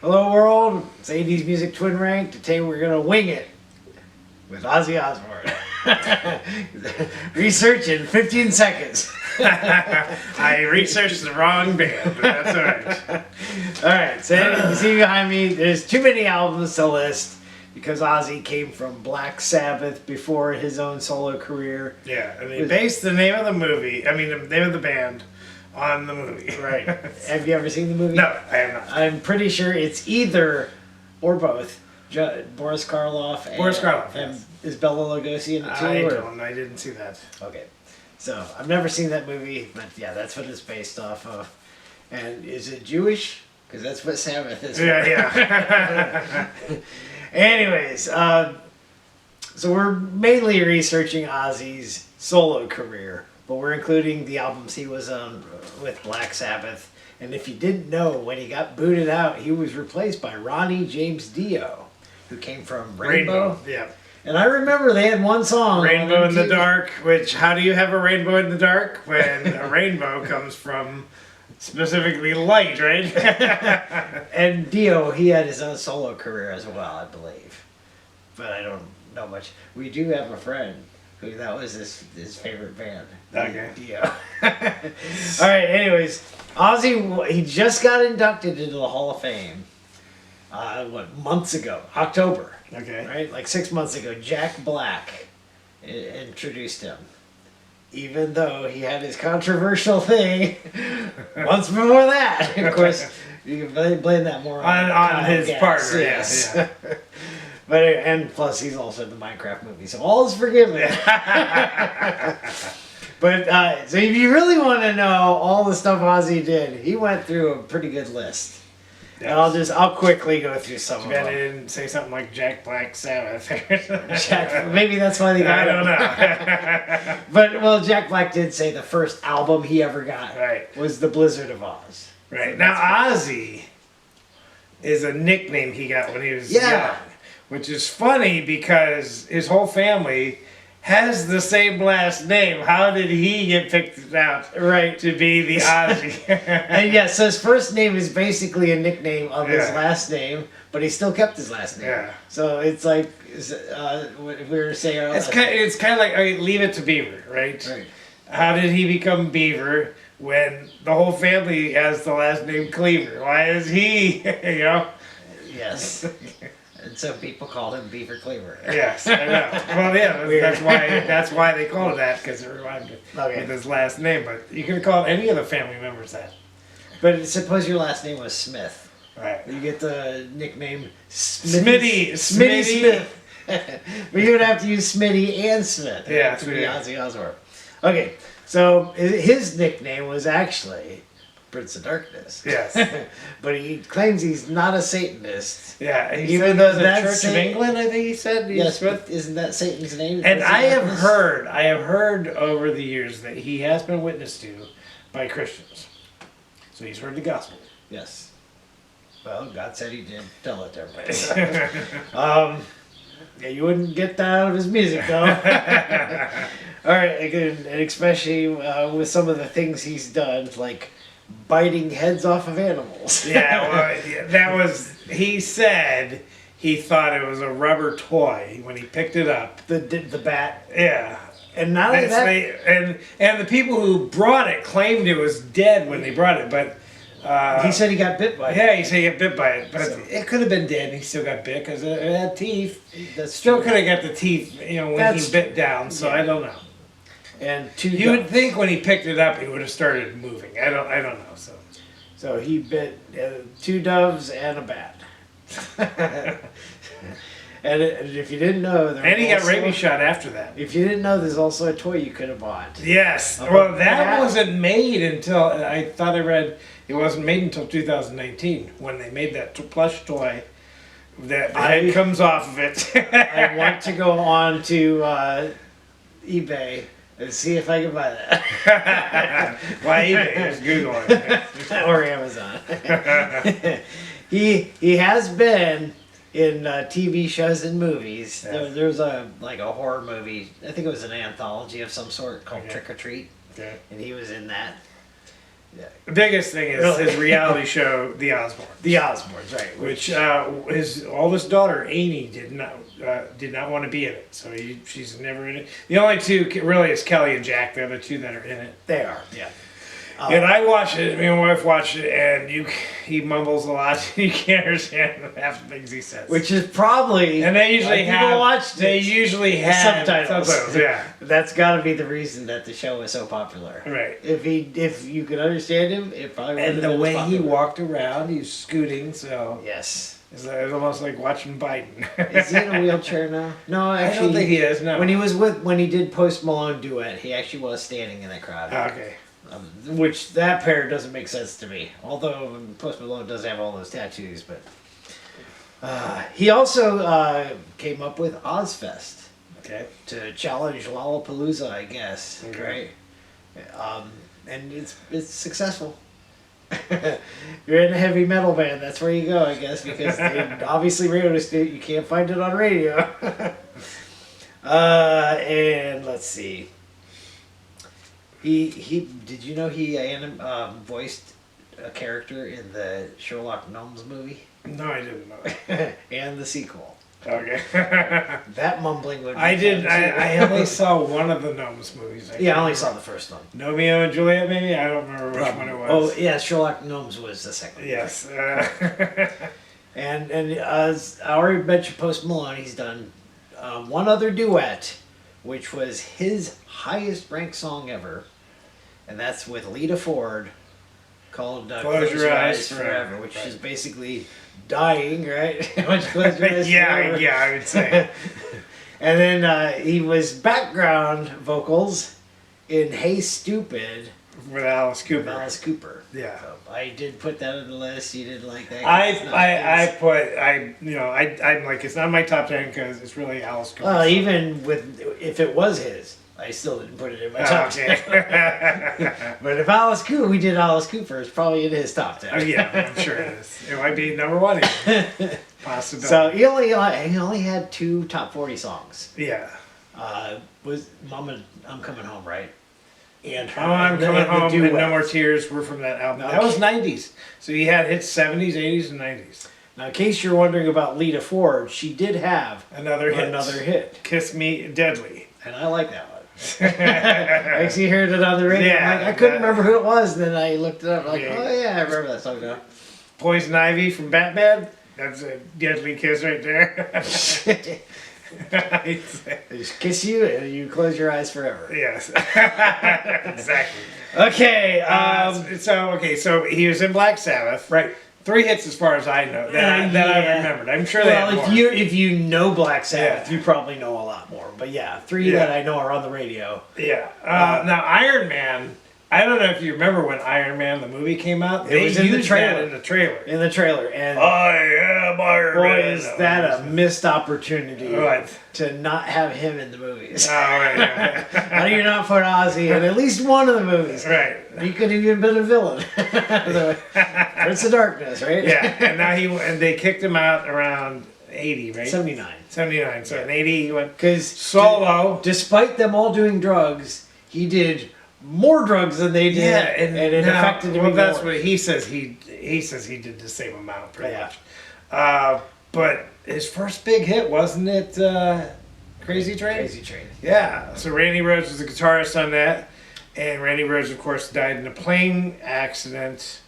Hello world, it's 80s Music Twin Rank. Today we're going to wing it with Ozzy Osbourne. Research in 15 seconds. I researched the wrong band, but that's alright. Alright, so you see behind me, there's too many albums to list because Ozzy came from Black Sabbath before his own solo career. Yeah, and they based the name of the name of the band on the movie. Right. Have you ever seen the movie? No, I have not. I'm pretty sure it's either or both. Boris Karloff and is Bela Lugosi in it too? I didn't see that. Okay. So, I've never seen that movie, but yeah, that's what it's based off of. And is it Jewish? Because that's what Sabbath is. Yeah. Anyways, so we're mainly researching Ozzy's solo career, but we're including the albums he was on with Black Sabbath. And if you didn't know, when he got booted out, he was replaced by Ronnie James Dio, who came from Rainbow. Yeah. And I remember they had one song, Rainbow in the Dark, which, how do you have a rainbow in the dark when a rainbow comes from specifically light, right? And Dio, he had his own solo career as well, I believe. But I don't know much. We do have a friend who that was his favorite band. Okay. Dio. Alright, anyways, Ozzy, he just got inducted into the Hall of Fame. Months ago? October. Okay. Right? Like 6 months ago. Jack Black introduced him. Even though he had his controversial thing once before that. Of course, you can blame that more on his partner. Yes. Yeah. But and plus he's also in the Minecraft movie, so all is forgiven. But so if you really want to know all the stuff Ozzy did, he went through a pretty good list. Yes. And I'll quickly go through some of them. I didn't say something like Jack Black Sabbath. Maybe that's why they got him. I don't know. But Jack Black did say the first album he ever got was The Blizzard of Oz. Right. So now Ozzy is a nickname he got when he was young, which is funny because his whole family has the same last name. How did he get picked out to be the Ozzy? And yes, so his first name is basically a nickname of his last name, but he still kept his last name. Yeah. So it's like, if we were to say... it's kind of like Leave It to Beaver, right? Right. How did he become Beaver when the whole family has the last name Cleaver? Why is he, Yes. And so people called him Beaver Cleaver. Yes, I know. Well, yeah, that's why they called it that, because it rhymed with his last name. But you could have called any of the family members that. But suppose your last name was Smith. Right. You get the nickname Smitty Smith. But you would have to use Smitty and Smith. Yeah, to be Ozzy Osbourne. Okay, so his nickname was actually Prince of Darkness. Yes. But he claims he's not a Satanist. Yeah, even though that's Church of England, I think he said. Yes, but isn't that Satan's name? And I have heard over the years that he has been witnessed to by Christians. So he's heard the gospel. Yes. Well, God said he did tell it to everybody. Yeah, you wouldn't get that out of his music, though. All right, and especially with some of the things he's done, like biting heads off of animals. He said he thought it was a rubber toy when he picked it up. The bat. Yeah. And not only that... and the people who brought it claimed it was dead when they brought it, but... he said he got bit by it. Yeah, he said he got bit by it, but it could have been dead and he still got bit because it had teeth. Still could have got the teeth, when he bit down, so I don't know. And you would think when he picked it up, he would have started moving. I don't know. So he bit 2 doves and a bat. And if you didn't know, he got rabies shot after that. If you didn't know, there's also a toy you could have bought. Yes. Well, that wasn't made until I thought I read it wasn't made until 2019 when they made that plush toy that the head comes off of it. I want to go on to eBay and see if I can buy that. Why eBay? Just Google it. Or Amazon. He has been in TV shows and movies. Yes. There's a horror movie. I think it was an anthology of some sort called Trick or Treat. Okay. And he was in that. The biggest thing is his reality show, The Osbourne. The Osbournes, right? Which his oldest daughter, Amy, did not want to be in it. So she's never in it. The only two really is Kelly and Jack. They're the two that are in it. They are, yeah. And I watched it. Me and my wife watched it, and he mumbles a lot. You can't understand half the things he says. Which is probably, and they usually they usually have subtitles. Yeah, that's got to be the reason that the show is so popular. right. If you could understand him, it probably would. And the way he walked around, he's scooting. So yes, it's almost like watching Biden. is he in a wheelchair now? No, actually, I don't think he is. No. When he did Post Malone duet, he actually was standing in the crowd. Okay. Which that pair doesn't make sense to me. Although Post Malone does have all those tattoos, but he also came up with Ozfest. Okay. To challenge Lollapalooza, I guess. Okay. Right. And it's successful. You're in a heavy metal band. That's where you go, I guess, because they obviously noticed it. You can't find it on radio. And let's see. He did you know he voiced a character in the Sherlock Gnomes movie? No, I didn't know. And the sequel. Okay. That mumbling would be I did. fun, too. I only saw one of the Gnomes movies. Yeah, I only saw the first one. Romeo and Juliet, maybe? I don't remember which one it was. Oh, yeah, Sherlock Gnomes was the second one. Yes. And I already mentioned Post Malone. He's done one other duet, which was his highest ranked song ever, and that's with Lita Ford, called "Close Your Eyes Forever," which is basically dying, right? Close your eyes forever. Yeah, I would say. And then he was background vocals in "Hey Stupid" With Alice Cooper. with Alice Cooper. Yeah. So I did put that on the list. You didn't like that? I'm like, it's not my top 10 because it's really Alice Cooper. Well, even if it was his, I still didn't put it in my top 10. But if we did Alice Cooper, it's probably in his top 10. Oh, yeah, I'm sure it is. It might be number one even. Possibility. So he only had 2 top 40 songs. Yeah. Was Mama, I'm Coming Home, right? And I'm Coming Home and No More Tears. Tears were from that album. Okay. That was 90s. So he had hits 70s, 80s, and 90s. Now, in case you're wondering about Lita Ford, she did have Another hit. Kiss Me Deadly. And I like that one. I actually heard it on the radio. Yeah, I couldn't remember who it was, and then I looked it up. Like, Yeah. oh yeah, I remember that song now. Poison Ivy from Batman. That's a deadly kiss right there. They just kiss you and you close your eyes forever. Yes. Exactly. Okay. So he was in Black Sabbath. Right. 3 hits as far as I know that I remembered. I'm sure they had more. if you know Black Sabbath, you probably know a lot more. But yeah, 3 that I know are on the radio. Yeah. Now Iron Man. I don't know if you remember when Iron Man the movie came out. It was in the trailer. In the trailer. In the trailer, and I am Iron Man. boy, is that a missed opportunity What? to not have him in the movies. Oh, right. Yeah. How do you not put Ozzy in at least one of the movies? Right. He could have even been a villain. Prince of Darkness, right? Yeah. And now they kicked him out around 80, right? 79. 79. So in 80 he went Because solo. despite them all doing drugs, he did more drugs than they did, Yeah, and it affected him. Well, that's more. what he says. He says he did the same amount, pretty Yeah. much. But his first big hit wasn't it Crazy Train? Crazy Train. Yeah. So Randy Rhoads was the guitarist on that, and Randy Rhoads, of course, died in a plane accident.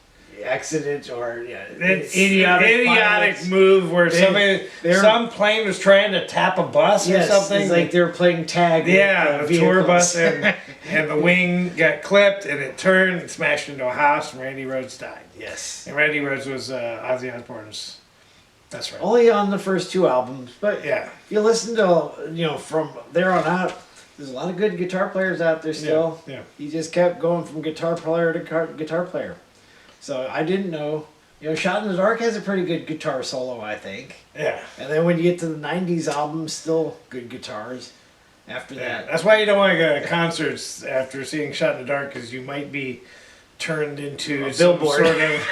Accident or It's idiotic violence. move where some plane was trying to tap a bus or something. It's like they were playing tag. Yeah, with the tour vehicles. bus and the wing got clipped and it turned and smashed into a house and Randy Rhoads died. Yes. And Randy Rhoads was Ozzy Osbourne's best friend. Only on the first 2 albums, but Yeah. if you listen to from there on out, there's a lot of good guitar players out there still. Yeah. He just kept going from guitar player to guitar player. So I didn't know. Shot in the Dark has a pretty good guitar solo, I think. Yeah. And then when you get to the 90s albums, still good guitars after Yeah. that. That's why you don't want to go to concerts after seeing Shot in the Dark because you might be turned into A some billboard. sort of.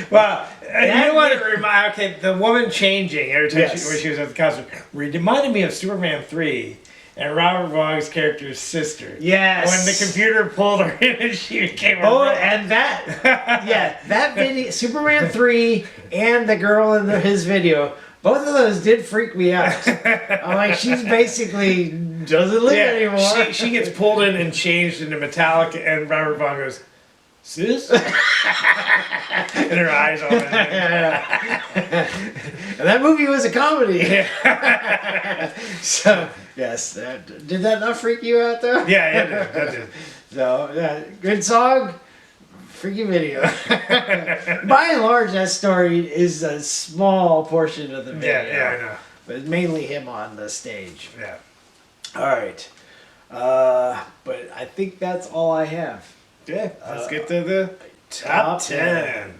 Well, you know what it reminded. Okay, the woman changing every time Yes. when she was at the concert reminded me of Superman 3. and Robert Vaughn's character's sister. Yes. When the computer pulled her in and she became a Oh, robot. and that video, Superman 3 and the girl in his video, both of those did freak me out. I'm like, she's basically doesn't live anymore. She gets pulled in and changed into metallic, and Robert Vaughn goes, "Sis?" and her eyes on it. And that movie was a comedy. So, yes. Did that not freak you out, though? Yeah, that did. So, good song, freaky video. By and large, that story is a small portion of the video. Yeah, I know. But it's mainly him on the stage. Yeah. All right. But I think that's all I have. Yeah, let's get to the top 10.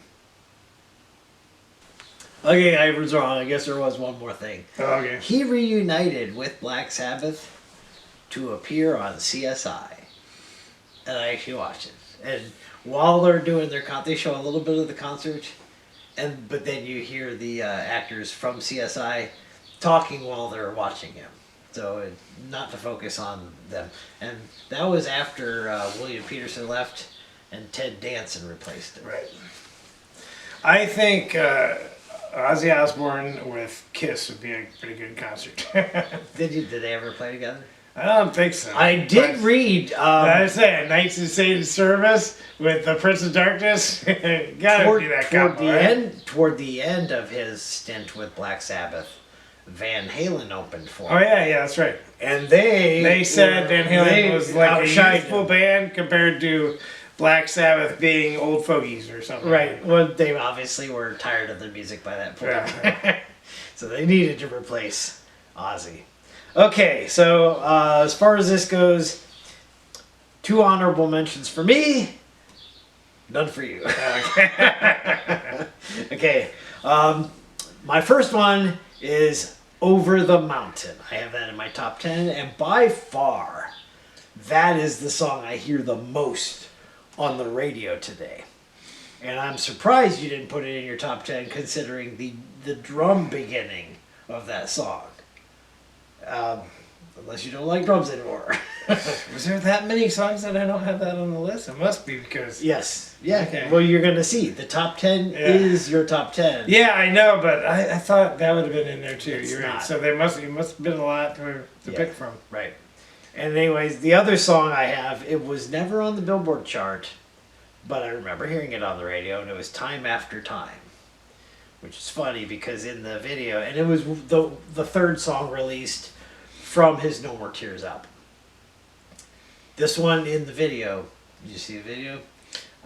Okay, I was wrong. I guess there was one more thing. Oh, okay. He reunited with Black Sabbath to appear on CSI. And I actually watched it. And while they're doing their they show a little bit of the concert, but then you hear the actors from CSI talking while they're watching him. So not to focus on them. And that was after William Peterson left and Ted Danson replaced him. Right. I think Ozzy Osbourne with Kiss would be a pretty good concert. Did they ever play together? I don't think so. I did read. I was saying, Knights of Satan's Service with the Prince of Darkness. Gotta be that couple, right? Toward the end of his stint with Black Sabbath, Van Halen opened for him. Oh yeah, that's right. And they said Van Halen was like a outshined youthful him. band compared to Black Sabbath being old fogies or something. Right. Well, they obviously were tired of the music by that point. Yeah. So they needed to replace Ozzy. Okay, so as far as this goes, 2 honorable mentions for me, none for you. Okay, my first one is Over the Mountain. I have that in my top 10, and by far, that is the song I hear the most on the radio today. And I'm surprised you didn't put it in your top 10 considering the drum beginning of that song. Unless you don't like drums anymore. Was there that many songs that I don't have that on the list? It must be because... Yes. Yeah. Okay. Well, you're going to see. The top 10 is your top 10. Yeah, I know, but I thought that would have been in there too. It's You're right. not. So it must have been a lot to pick from. Right. And anyways, the other song I have, it was never on the Billboard chart, but I remember hearing it on the radio, and it was Time After Time. Which is funny because in the video, and it was the third song released from his No More Tears album. This one in the video, did you see the video?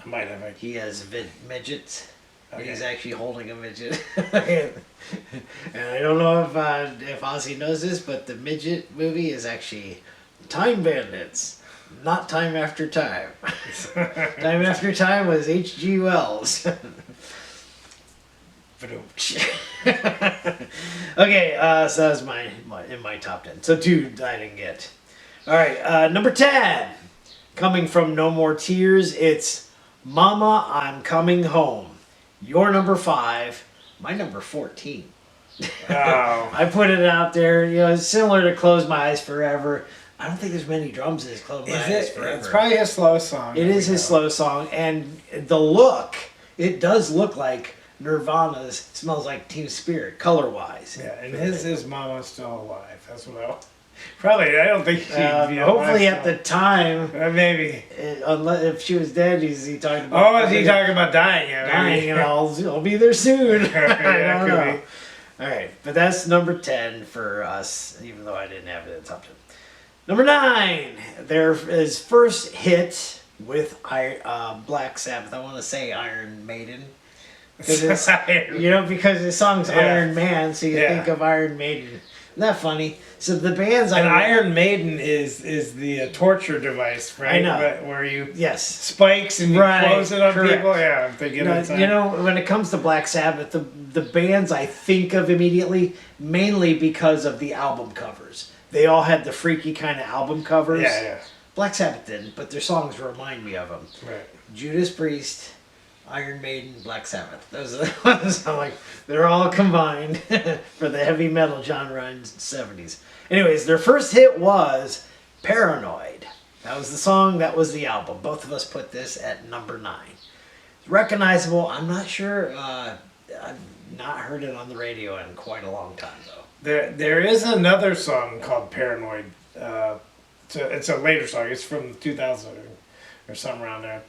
I might have. He has midgets, and Okay. he's actually holding a midget. And I don't know if Ozzy knows this, but the midget movie is actually Time Bandits, not Time After Time. Time After Time was H.G. Wells. Okay, so that was in my top 10. So 2 I didn't get. All right, number 10, coming from No More Tears, it's Mama, I'm Coming Home. Your number 5, my number 14. Oh. I put it out there. It's similar to Close My Eyes Forever. I don't think there's many drums in his Close My Eyes Forever. It's probably his slow song. It is his slow song, and the look, it does look like Nirvana's Smells Like Teen Spirit, color-wise. Yeah, and his mama's still alive. That's what I... Probably, I don't think she'd be hopefully alive at the time, maybe. unless if she was dead, is he talking about? Oh, is he talking about dying? Yeah, dying, and I'll be there soon. Yeah, I don't could know. be. All right, but that's number 10 for us, even though I didn't have it in the top 10. Number 9, his first hit with Black Sabbath. I want to say Iron Maiden. Because his song's Iron Man, so you think of Iron Maiden. Isn't that funny? So the bands Iron Maiden is the torture device, right? I know. Where you spikes and you close it on correct. people. Yeah, I'm thinking when it comes to Black Sabbath, the bands I think of immediately, mainly because of the album covers. They all had the freaky kind of album covers. Yeah. Black Sabbath didn't, but their songs remind me of them. Right. Judas Priest, Iron Maiden, Black Sabbath. Those are the ones I'm like, they're all combined for the heavy metal genre in the 70s. Anyways, their first hit was Paranoid. That was the song, that was the album. Both of us put this at number 9. It's recognizable. I'm not sure. I've not heard it on the radio in quite a long time, though. There is another song called Paranoid. It's a later song. It's from 2000 or something around there.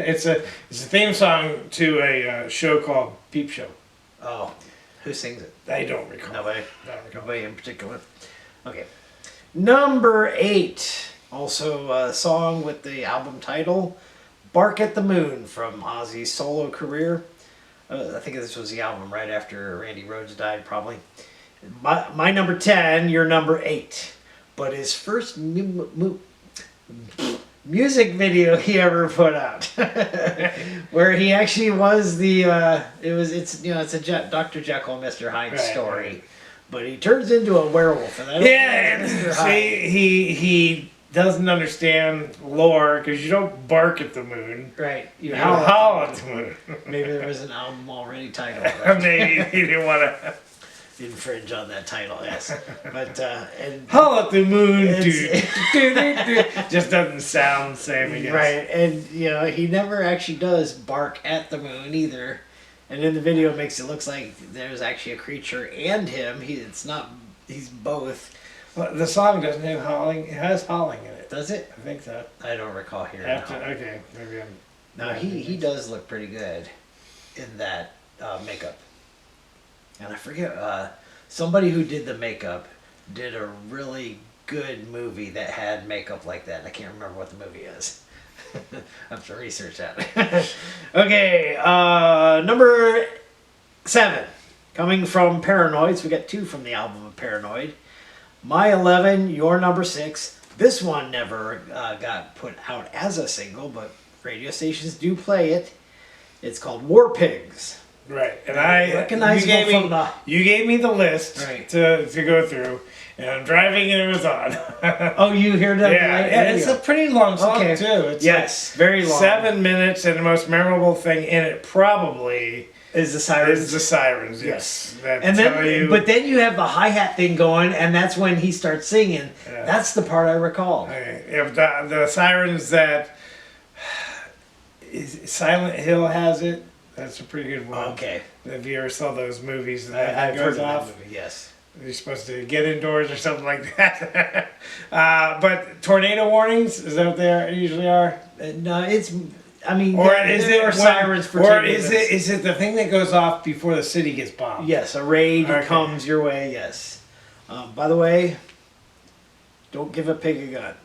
It's a theme song to a show called Peep Show. Oh, who sings it? I don't recall. Nobody in particular. Okay. Number 8. Also a song with the album title, Bark at the Moon, from Ozzy's solo career. I think this was the album right after Randy Rhoads died, probably. My number 10, your number 8. But his first music video he ever put out, where he actually was it's a Dr. Jekyll and Mr. Hyde story, right. But he turns into a werewolf. And he doesn't understand lore because you don't bark at the moon. Right. You howl at the moon. Maybe there was an album already titled. Maybe he didn't want to infringe on that title, yes. But howl at the moon, dude. Just doesn't sound the same, I guess. Right, and he never actually does bark at the moon either. And in the video, it makes it look like there's actually a creature and him. He's both. Well, the song doesn't have howling. It has howling in it. Does it? I think so. I don't recall hearing that. Okay, maybe I'm... No, he does look pretty good in that makeup. And I forget, somebody who did the makeup did a really good movie that had makeup like that. And I can't remember what the movie is. I have to research that. Okay, number 7. Coming from Paranoid. So we got 2 from the album of Paranoid. My 11, your number 6. This one never got put out as a single, but radio stations do play it. It's called War Pigs. Right, and you gave me the list to go through, and I'm driving and it was on. Oh, you hear that? Yeah, it's a pretty long song too. It's very long. 7 minutes, and the most memorable thing in it probably is the sirens. Yes. And then, but then you have the hi-hat thing going, and that's when he starts singing. Yeah. That's the part I recall. If the sirens that Silent Hill has it. That's a pretty good one. Okay. If you ever saw those movies that goes off, that movie, yes. You're supposed to get indoors or something like that. But tornado warnings, is that what they usually are? No, it's... I mean, or is it sirens for or is it the thing that goes off before the city gets bombed? Yes, a raid comes your way. Yes. By the way, don't give a pig a gun.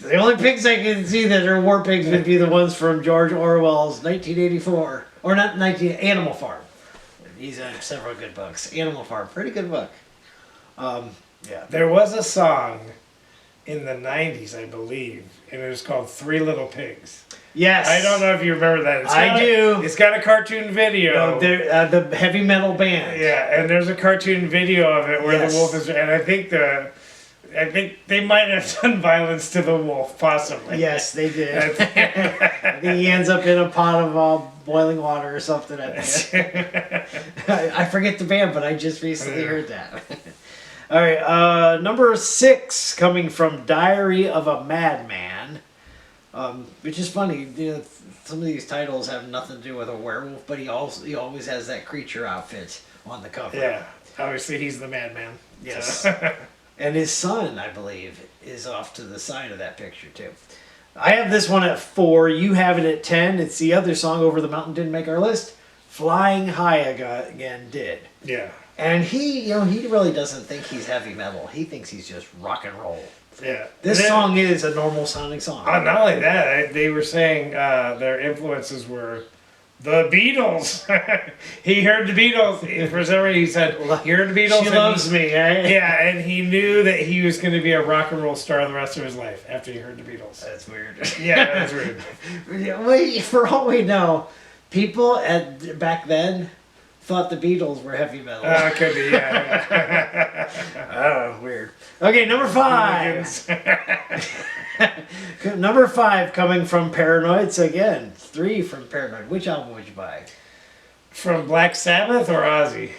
The only pigs I can see that are war pigs would be the ones from George Orwell's 1984, or not Animal Farm. He's had several good books. Animal Farm, pretty good book. Yeah. There was a song in the 90s, I believe, and it was called Three Little Pigs. Yes. I don't know if you remember that. I do. It's got a cartoon video. The heavy metal band. Yeah, and there's a cartoon video of it where the wolf is, and I think they might have done violence to the wolf, possibly. Yes, they did. I think he ends up in a pot of boiling water or something. I forget the band, but I just recently heard that. All right, number 6, coming from Diary of a Madman, which is funny. Some of these titles have nothing to do with a werewolf, but he always has that creature outfit on the cover. Yeah, obviously he's the madman. Yes. And his son, I believe, is off to the side of that picture, too. I have this one at 4. You have it at 10. It's the other song, Over the Mountain, didn't make our list. Flying High again did. Yeah. And he really doesn't think he's heavy metal. He thinks he's just rock and roll. Yeah. This song is a normal sounding song. Not only that, they were saying their influences were the Beatles. He heard the Beatles. For some reason, he said, he heard the Beatles. She loves me, eh? Yeah, and he knew that he was going to be a rock and roll star the rest of his life after he heard the Beatles. That's weird. Yeah, that's weird. For all we know, people back then thought the Beatles were heavy metal. Could be, yeah. Oh, weird. Okay, number 5. Number 5 coming from Paranoid. So again, 3 from Paranoid. Which album would you buy? From Black Sabbath or Ozzy?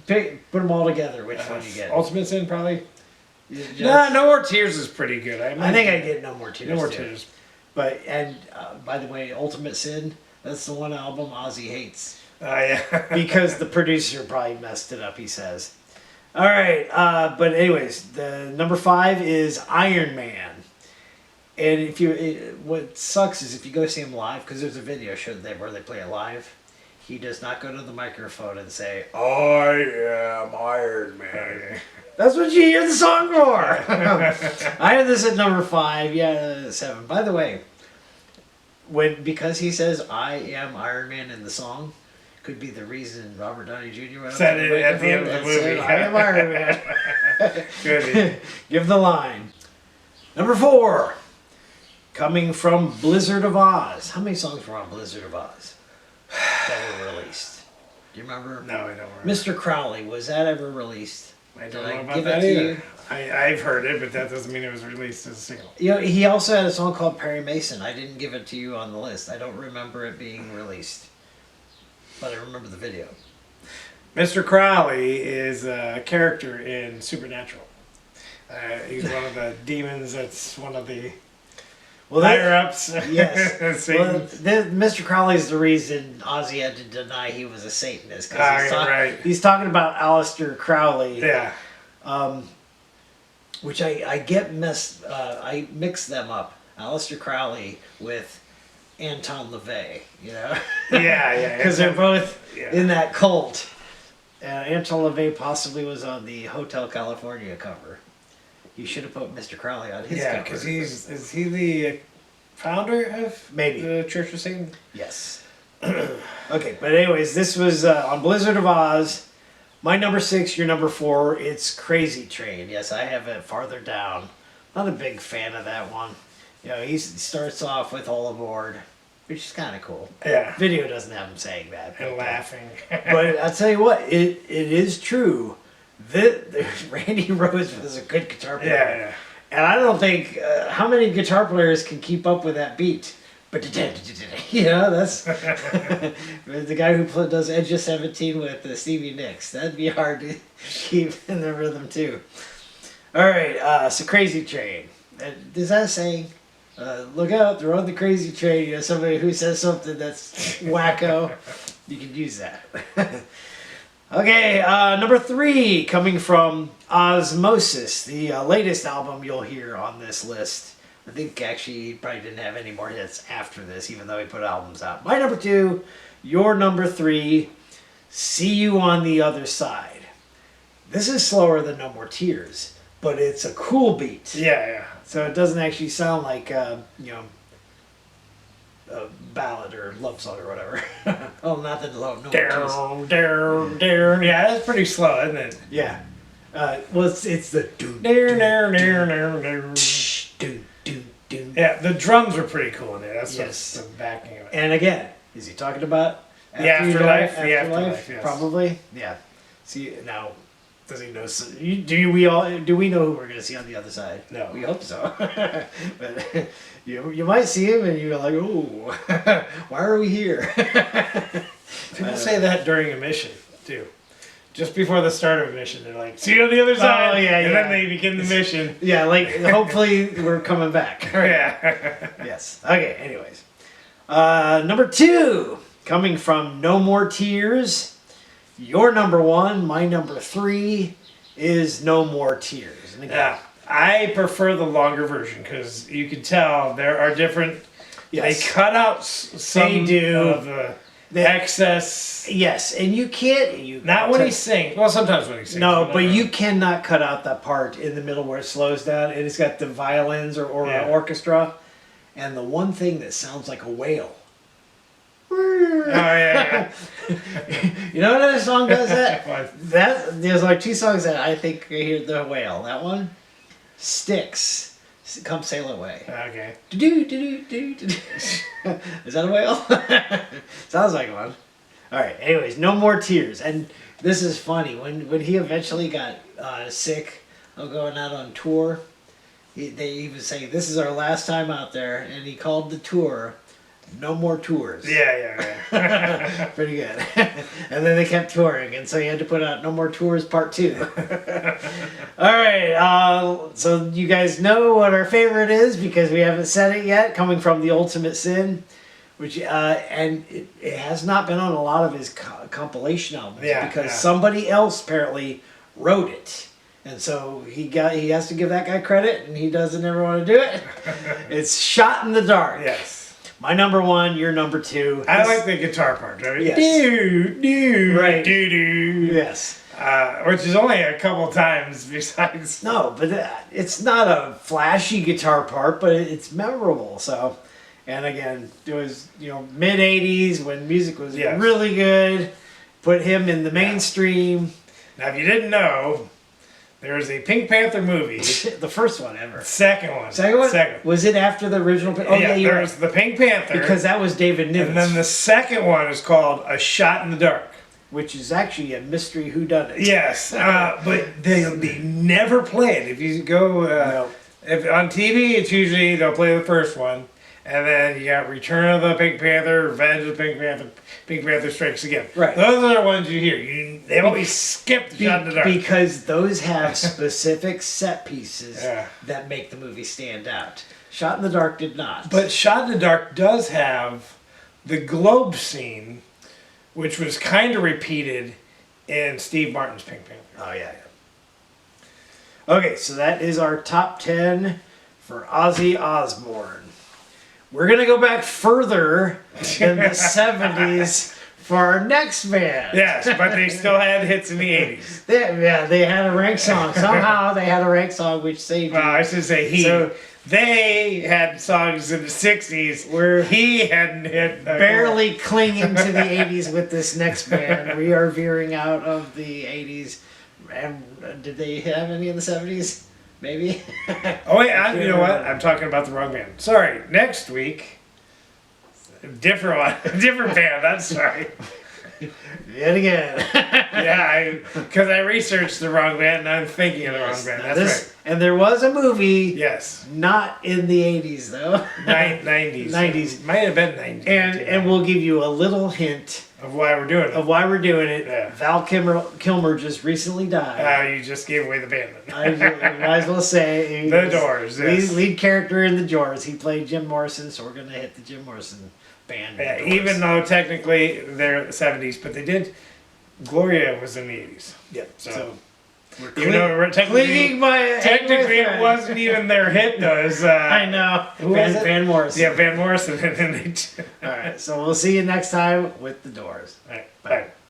Put them all together. Which one you get? Ultimate Sin, probably. Just- No More Tears is pretty good. I think I'd get No More Tears. No More too. Tears. But by the way, Ultimate Sin. That's the one album Ozzy hates. Yeah. Because the producer probably messed it up, he says. All right, but anyways, the number 5 is Iron Man. And what sucks is if you go see him live, because there's a video show there where they play it live, he does not go to the microphone and say, "I am Iron Man." That's what you hear the song for. I have this at number 5, 7. By the way, because he says "I am Iron Man" in the song. Could be the reason Robert Downey Jr. went said it at the end of the movie. Said, "I am Iron Man." Good. Give the line. Number 4, coming from Blizzard of Oz. How many songs were on Blizzard of Oz that were released? Do you remember? No, I don't remember. Mr. Crowley, was that ever released? I don't Did know I about give that it to either. you? I've heard it, but that doesn't mean it was released as a single. You know, he also had a song called Perry Mason. I didn't give it to you on the list. I don't remember it being released. But I remember the video. Mr. Crowley is a character in Supernatural. He's one of the demons that's one of the higher-ups. Yes. Satan. Mr. Crowley is the reason Ozzy had to deny he was a Satanist. Right. He's talking about Aleister Crowley. Yeah. Which I mix them up. Aleister Crowley with Anton LaVey, you know? Yeah. Because they're both in that cult. Anton LaVey possibly was on the Hotel California cover. You should have put Mr. Crowley on his cover. Yeah, because is he the founder of the Church of Satan? Yes. Okay, but anyways, this was on Blizzard of Oz. My number 6, your number 4, it's Crazy Train. Yes, I have it farther down. Not a big fan of that one. You know, he starts off with All Aboard, which is kind of cool. Yeah. Video doesn't have him saying that. And laughing. But I'll tell you what, it is true. Randy Rhoads was a good guitar player. Yeah. And I don't think, how many guitar players can keep up with that beat? But you know, that's the guy who does Edge of 17 with Stevie Nicks. That'd be hard to keep in the rhythm too. All right, so Crazy Train. Does that saying? Look out, they're on the crazy train. You know, somebody who says something that's wacko, you can use that. Okay, number 3, coming from Osmosis, the latest album you'll hear on this list. I think actually he probably didn't have any more hits after this, even though he put albums out. My number 2, your number 3, See You on the Other Side. This is slower than No More Tears, but it's a cool beat. Yeah. So it doesn't actually sound like, a ballad or love song or whatever. Oh, not that low. No More Tears. Yeah, that's pretty slow, isn't it? Yeah. Well, it's the do. Yeah, the drums are pretty cool in there. That's Yes. the backing of it. And again, is he talking about The afterlife? Afterlife? The afterlife, yes. Probably. Yeah. See now, does he know? Do we know who we're going to see on the other side? No. We hope so. But you might see him and you're like, ooh, why are we here? People say that during a mission too. Just before the start of a mission, they're like, "See you on the other side." Oh, yeah, and yeah. then they begin the mission. Yeah, like hopefully we're coming back. Yeah. Yes. Okay. Anyways, number 2, coming from No More Tears. Your number 1, my number 3 is No More Tears. And again, Yeah. I prefer the longer version because you can tell there are different. yes, They cut out some of the excess. yes, and you can't. Not when he sings. Well, sometimes when he sings. No, but you cannot cut out that part in the middle where it slows down and it's got the violins or Yeah. orchestra, and the one thing that sounds like a whale. Oh yeah. You know what other song does that? What? There's like 2 songs that I think I hear the whale. That one, Styx, Come Sail Away. Okay. Do. Is that a whale? Sounds like one. All right. Anyways, No More Tears, and this is funny. When he eventually got sick of going out on tour, they even say this is our last time out there, and he called the tour No More Tours. Yeah. Pretty good. And then they kept touring, and so he had to put out No More Tours Part 2. All right, so you guys know what our favorite is because we haven't said it yet, coming from The Ultimate Sin, which and it has not been on a lot of his compilation albums because somebody else apparently wrote it. And so he has to give that guy credit, and he doesn't ever want to do it. It's Shot in the Dark. Yes. My number one, your number two. I like the guitar part, right? Yes. Right. Yes. Which is only a couple times besides. No, but it's not a flashy guitar part, but it's memorable. So, and again, it was mid '80s when music was really good. Put him in the mainstream. Now, if you didn't know, there was a Pink Panther movie. The first one ever. Second one. Second. Was it after the original? Oh yeah, there was the Pink Panther. Because that was David Niven. And then the second one is called A Shot in the Dark. Which is actually a mystery whodunit. Yes, but they never play it. If you go if on TV, it's usually they'll play the first one, and then you got Return of the Pink Panther, Revenge of the Pink Panther Strikes Again. Right. Those are the ones you hear. They always skip the Shot in the Dark because those have specific set pieces Yeah. that make the movie stand out. Shot in the Dark did not. But Shot in the Dark does have the globe scene, which was kind of repeated in Steve Martin's Pink Panther. Oh, yeah. Okay, so that is our top 10 for Ozzy Osbourne. We're going to go back further in the 70s for our next band. Yes, but they still had hits in the 80s. They had a rank song. Somehow they had a rank song which saved Well, I should say he. So, they had songs in the 60s where he hadn't hit. Barely clinging to the 80s with this next band. We are veering out of the 80s. And did they have any in the 70s? Maybe? Oh, wait, you know what? I'm talking about the wrong band. Sorry. Next week, different one. Different band. I'm sorry. Yet again. Yeah, because I researched the wrong band and I'm thinking of the wrong band. That's right. And there was a movie. Yes. Not in the 80s, though. 90s. 90s. Might have been 90s. And we'll give you a little hint of why we're doing it. Yeah. Val Kilmer just recently died. You just gave away the band. I might as well say. The Doors. Yes. Lead character in The Doors. He played Jim Morrison, so we're going to hit the Jim Morrison band. Yeah, even though technically they're the 70s, but they did. Gloria was in the 80s. Yep. So we're technically it wasn't even their hit, though. I know. Van Morrison. Yeah, Van Morrison. All right, so we'll see you next time with The Doors. All right, bye.